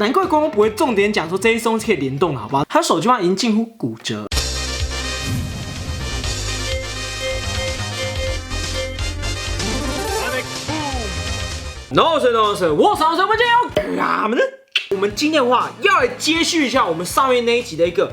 难怪官方不会重点讲说这些东西可以联动了，好不好？他手机上已经近乎骨折。No sir no sir， 我上身不见有干嘛呢？我们今天的话要来接续一下我们上面那一集的一个。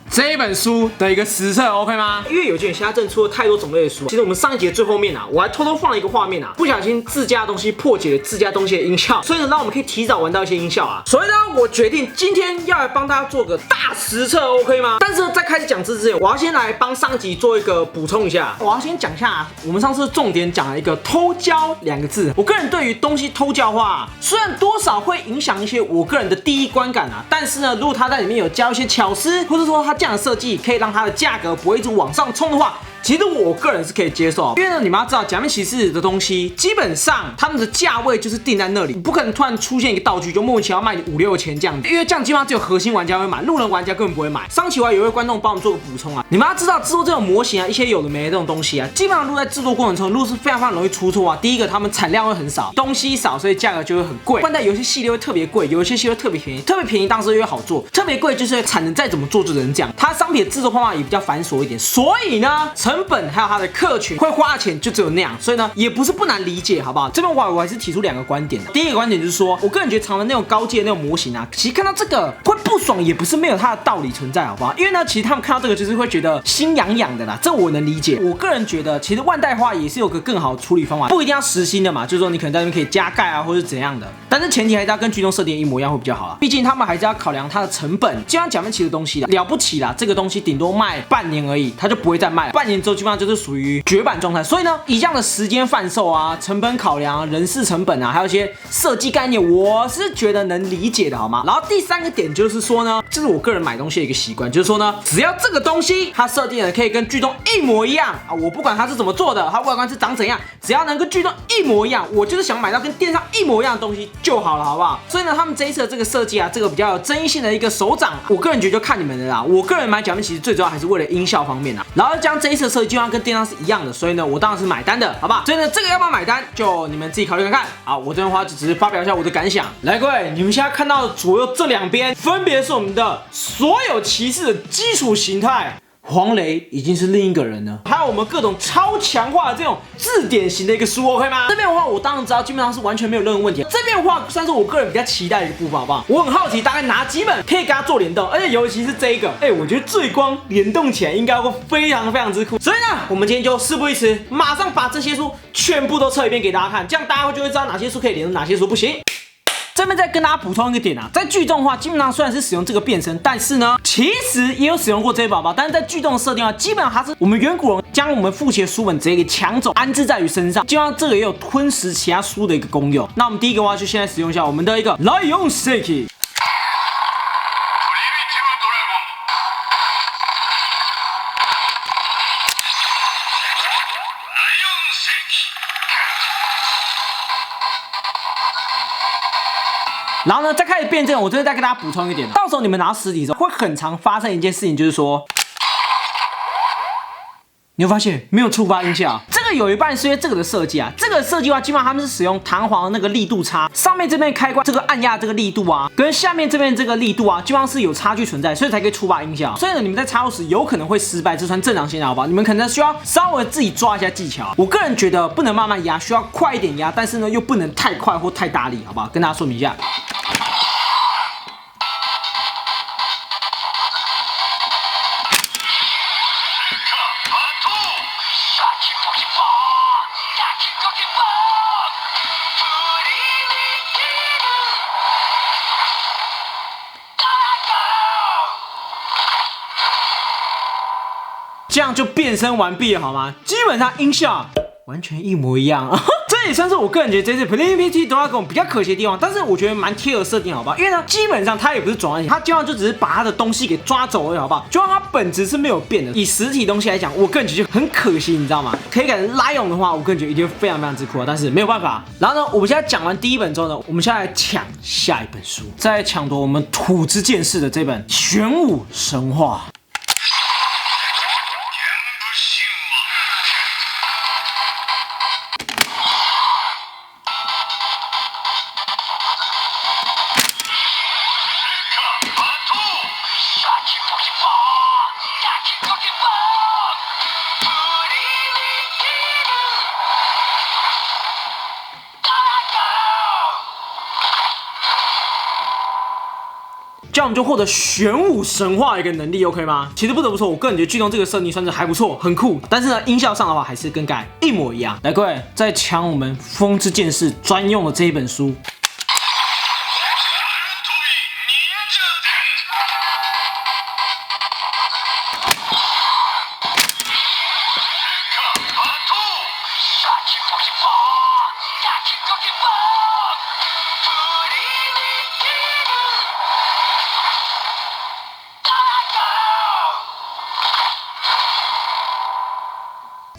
这一本书的一个实测 OK 吗？因为有些人现在正出了太多种类的书，其实我们上一集的最后面啊，我还偷偷放了一个画面啊，不小心自家的东西破解了自家东西的音效，所以呢，让我们可以提早玩到一些音效啊。所以呢，我决定今天要来帮大家做个大实测 OK 吗？但是在开始讲之前，我要先来帮上集做一个补充一下。我要先讲一下，我们上次重点讲了一个偷焦两个字。我个人对于东西偷焦的话，虽然多少会影响一些我个人的第一观感啊，但是呢，如果它在里面有加一些巧思，或者说它这样的设计可以让它的价格不会一直往上冲的话，其实我个人是可以接受，因为呢，你们要知道，假面骑士的东西基本上他们的价位就是定在那里，你不可能突然出现一个道具就莫名其妙卖你5、6千这样子，因为这样基本上只有核心玩家会买，路人玩家根本不会买。上期我有一位观众帮我们做个补充啊，你们要知道制作这种模型啊，一些有的没的这种东西啊，基本上如果在制作过程中，如果是非常容易出错啊。第一个，他们产量会很少，东西少，所以价格就会很贵。换在有些系列会特别贵，有一些系列会特别便宜，特别便宜当时又好做，特别贵就是产能再怎么做就能这样。它商品的制作方法也比较繁琐一点，所以呢，成本还有它的客群会花的钱就只有那样，所以呢，也不是不难理解，好不好？这边我还是提出2个观点的。第一个观点就是说，我个人觉得长的那种高阶的那种模型啊，其实看到这个会不爽，也不是没有它的道理存在，好不好？因为呢，其实他们看到这个就是会觉得心痒痒的啦，这我能理解。我个人觉得，其实万代化也是有个更好的处理方法，不一定要实心的嘛，就是说你可能在那边可以加盖啊，或者怎样的，但是前提还是要跟剧中设定一模一样会比较好啊。毕竟他们还是要考量它的成本。就像假面骑士的东西了不起啦，这个东西顶多卖半年而已，它就不会再卖了，半年之后基本上就是属于绝版状态。所以呢，以这样的时间贩售啊，成本考量、人事成本啊，还有一些设计概念，我是觉得能理解的，好吗？然后第3个点就是说呢，这是我个人买东西的一个习惯，就是说呢，只要这个东西它设定的可以跟剧中一模一样啊，我不管它是怎么做的，它外观是长怎样，只要能跟剧中一模一样，我就是想买到跟电商一模一样的东西就好了，好不好？所以呢，他们这一次的这个设计啊，这个比较有争议性的一个手掌，我个人觉得就看你们的啦。我个人买假面骑士最主要还是为了音效方面啊，然后将这一次的设计就像跟电商是一样的，所以呢，我当然是买单的，好不好？所以呢，这个要不要买单，就你们自己考虑看看。好，我这边的话就只是发表一下我的感想。来，各位，你们现在看到左右这2边，分别是我们的所有骑士的基础形态。黄雷已经是另一个人了，还有我们各种超强化的这种字典型的一个书 ，OK 吗？这边的话，我当然知道，基本上是完全没有任何问题。这边的话，算是我个人比较期待的一个部分，好不好？我很好奇，大概哪几本可以跟它做联动，而且尤其是这一个，我觉得最光联动起来应该会非常之酷。所以呢，我们今天就事不宜迟，马上把这些书全部都测一遍给大家看，这样大家就会知道哪些书可以联动，哪些书不行。这边再跟大家补充一个点啊，在剧中的话，基本上虽然是使用这个变身，但是呢，其实也有使用过这些宝宝，但是在剧中的设定啊，基本上它是我们远古人将我们父亲的书本直接给抢走，安置在于身上，基本上这个也有吞食其他书的一个功用。那我们第一个的话，就现在使用一下我们的一个莱永 Seki。然后呢，再开始变阵，我这边再跟大家补充一点，到时候你们拿到实体的时候，会很常发生一件事情，就是说，你会发现没有触发音效。这个有一半是因为这个的设计啊，这个设计的话，基本上他们是使用弹簧的那个力度差，上面这边开关这个按压这个力度啊，跟下面这边这个力度啊，基本上是有差距存在，所以才可以触发音效。所以呢，你们在插入时有可能会失败，这算正常现象，好不好？你们可能需要稍微自己抓一下技巧。我个人觉得不能慢慢压，需要快一点压，但是呢又不能太快或太大力，好不好？跟大家说明一下。这样就变身完毕了，好吗？基本上音效完全一模一样。这也算是我个人觉得这次 Plenipity Dragon 比较可惜的地方，但是我觉得蛮贴合设定，好不好？因为呢，基本上它也不是转换型，它基本上就只是把它的东西给抓走而已，好不好？就让它本质是没有变的。以实体东西来讲，我个人觉得很可惜，你知道吗？可以改成 Lion 的话，我个人觉得一定会非常之酷啊，但是没有办法。然后呢，我们现在讲完第一本之后呢，我们现在来抢下一本书，再来抢夺我们土之剑士的这本《玄武神话》。我们就获得玄武神话的一个能力 ，OK 吗？其实不得不说，我个人觉得剧中这个设定算是还不错，很酷。但是呢，音效上的话还是跟刚才一模一样。来，各位，在抢我们风之剑士专用的这一本书。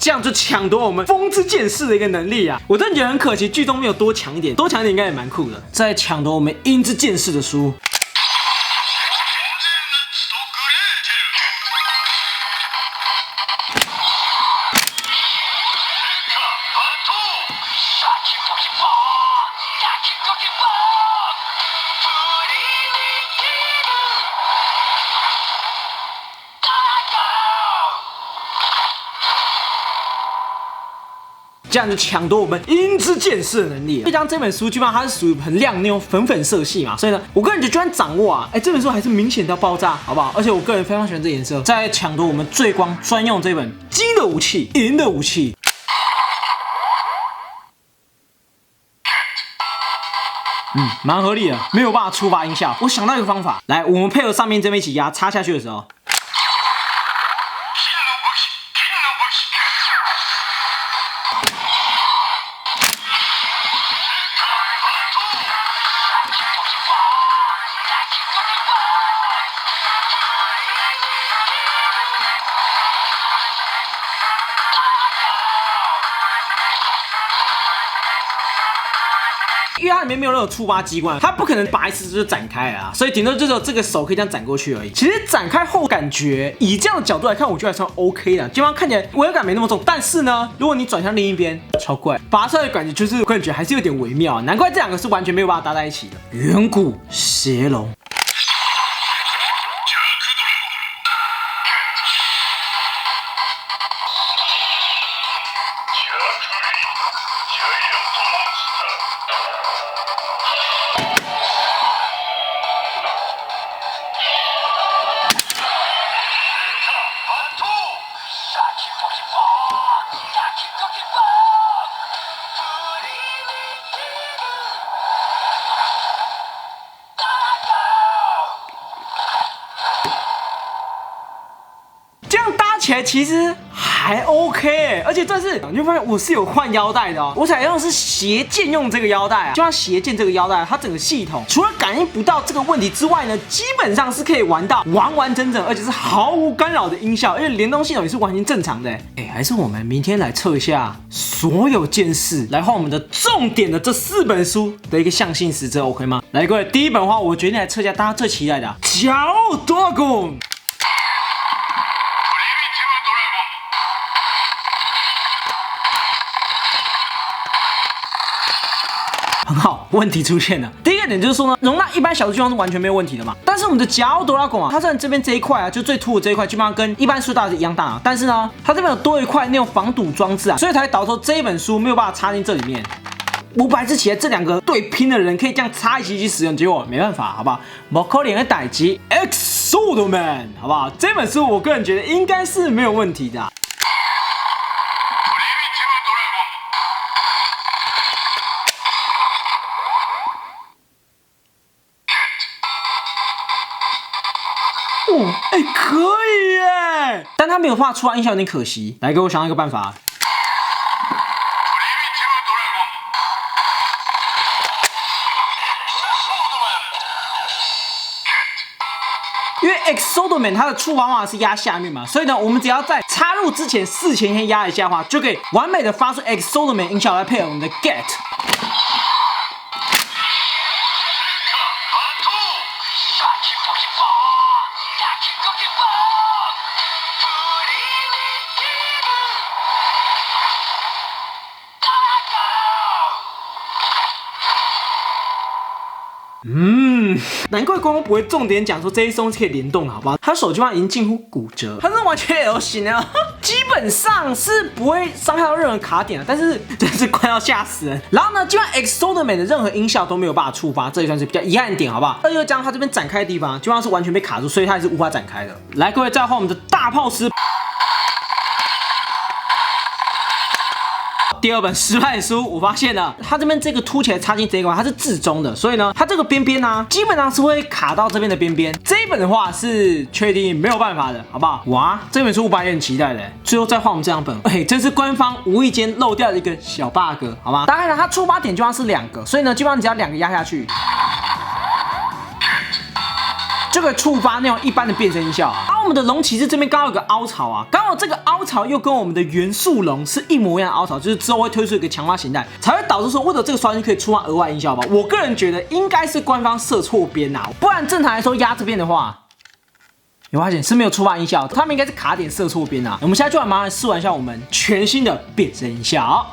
这样就抢夺我们风之剑士的一个能力啊！我真的觉得很可惜，剧中没有多强一点，多强一点应该也蛮酷的。再抢夺我们阴之剑士的书。这样就抢夺我们阴之剑士的能力。这张这本书基本上它是属于很亮那种粉粉色系嘛，所以呢，我个人觉得就算掌握啊，这本书还是明显到爆炸，好不好？而且我个人非常喜欢这颜色。再抢夺我们最光专用这本金的武器，银的武器。蛮合理的，没有办法触发音效。我想到一个方法，来，我们配合上面这边一起压插下去的时候。因为它里面没有任何触发机关，它不可能拔一次就展开啊，所以顶多就只有这个手可以这样展过去而已。其实展开后感觉，以这样的角度来看，我觉得还算 OK 的，基本上看起来违和感没那么重。但是呢，如果你转向另一边，超怪，拔出来的感觉就是我个人觉得还是有点微妙，难怪这两个是完全没有办法搭在一起的。远古邪龙。起来其实还 OK， 而且这次你会发现我是有换腰带的哦，我采用的是斜剑用这个腰带啊，就像斜剑这个腰带，它整个系统除了感应不到这个问题之外呢，基本上是可以玩到完完整整，而且是毫无干扰的音效，而且联动系统也是完全正常的。还是我们明天来测一下所有剑士，来换我们的重点的这4本书的一个象性实则 ，OK 吗？来，各位，第一本的话，我决定来测一下大家最期待的骄傲多攻。很好，问题出现了。第一个点就是说呢，容纳一般小的地方是完全没有问题的嘛。但是我们的骄傲多拉贡啊，它虽然这边这一块啊，就最凸的这一块，基本上跟一般书大是一样大啊，但是呢，它这边有多一块那种防堵装置啊，所以才导致这一本书没有办法插进这里面。我本来是期待这两个对拼的人可以这样插一起去使用，结果没办法，好不好？不可怜的代级 Exodoman， 好不好？这本书我个人觉得应该是没有问题的。可以耶，但他没有办法出来音效有点可惜。来，给我想到一个办法。因为 Exodoman 它的触发方法是压下面嘛，所以呢，我们只要在插入之前事前先压一下的话，就可以完美的发出 Exodoman 音效来配合我们的 Get。难怪官方不会重点讲说这一松是可以联动的，好不好？他手机上已经近乎骨折，它是完全 L 型的，基本上是不会伤害到任何卡点的，但是真是快要吓死人。然后呢，基本上 Exoderman 的任何音效都没有办法触发，这也算是比较遗憾一点，好不好？2章它这边展开的地方，基本上是完全被卡住，所以它也是无法展开的。来，各位再换我们的大炮师。第2本失败书，我发现了，它这边这个凸起来插进这一块，它是至中的，所以呢，它这个边边呢，基本上是会卡到这边的边边。这一本的话是确定没有办法的，好不好？哇，这本书我本来也很期待的，最后再换我们这2本，真是官方无意间漏掉的一个小 bug， 好吗？大概呢，它触发点基本上是2个，所以呢，基本上你只要2个压下去。就可以触发那种一般的变身音效啊。而我们的龙骑士这边刚好有个凹槽啊，刚好这个凹槽又跟我们的元素龙是一模一样的凹槽，就是之后会推出一个强化形态，才会导致说为了这个刷新可以触发额外音效吧。我个人觉得应该是官方射错边啊，不然正常来说压这边的话。有发现是没有触发音效，他们应该是卡点射错边啊。我们现在就来马上试玩一下我们全新的变身音效。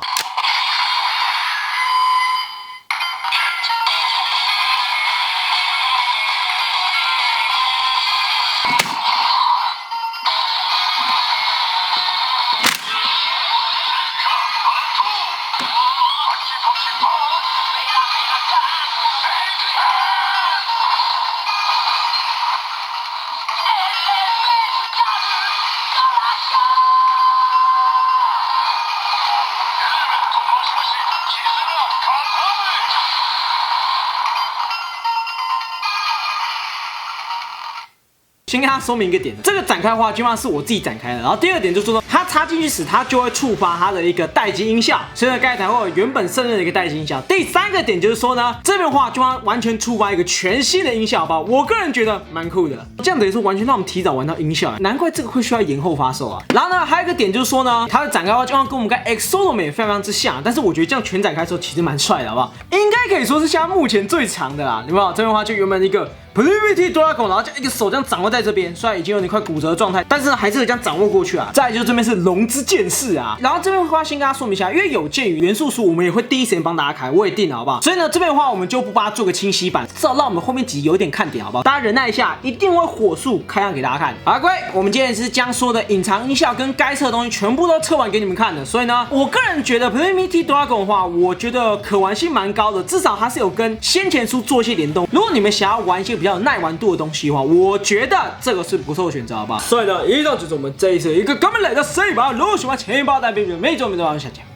先跟他说明一个点，这个展开的话基本上是我自己展开的。然后第2点就是说，它插进去时，它就会触发它的一个待机音效，所以呢，该台会有原本胜任的一个待机音效。第3个点就是说呢，这边的话就完全触发一个全新的音效，好不好？我个人觉得蛮酷的，这样等于说完全让我们提早玩到音效，难怪这个会需要延后发售啊。然后呢，还有一个点就是说呢，它的展开的话就跟我们跟 Exoderman 非常之像，但是我觉得这样全展开的时候其实蛮帅的，好不好？应该可以说是现在目前最长的啦，有没有？这边的话就原本一个。Primitive Dragon， 然后就一个手这样掌握在这边，虽然已经有点快骨折的状态，但是呢还是这样掌握过去啊。再来就是这边是龙之剑士啊，然后这边的话先跟大家说明一下，因为有鉴于元素书，我们也会第一时间帮大家开，我也定了，好不好？所以呢这边的话我们就不帮它做个清晰版，至少让我们后面几集有点看点，好不好？大家忍耐一下，一定会火速开箱给大家看。好了，各位，我们今天是将所有的隐藏音效跟该测的东西全部都测完给你们看的，所以呢，我个人觉得 Primitive Dragon 的话，我觉得可玩性蛮高的，至少它是有跟先前书做一些联动。如果你们想要玩一些比较有耐玩度的东西的话，我觉得这个是不错的选择，好不好？所以呢，以上就是我们这一次一个根本来的 C 吧。如果喜欢前一包单片，每周我们都要下见。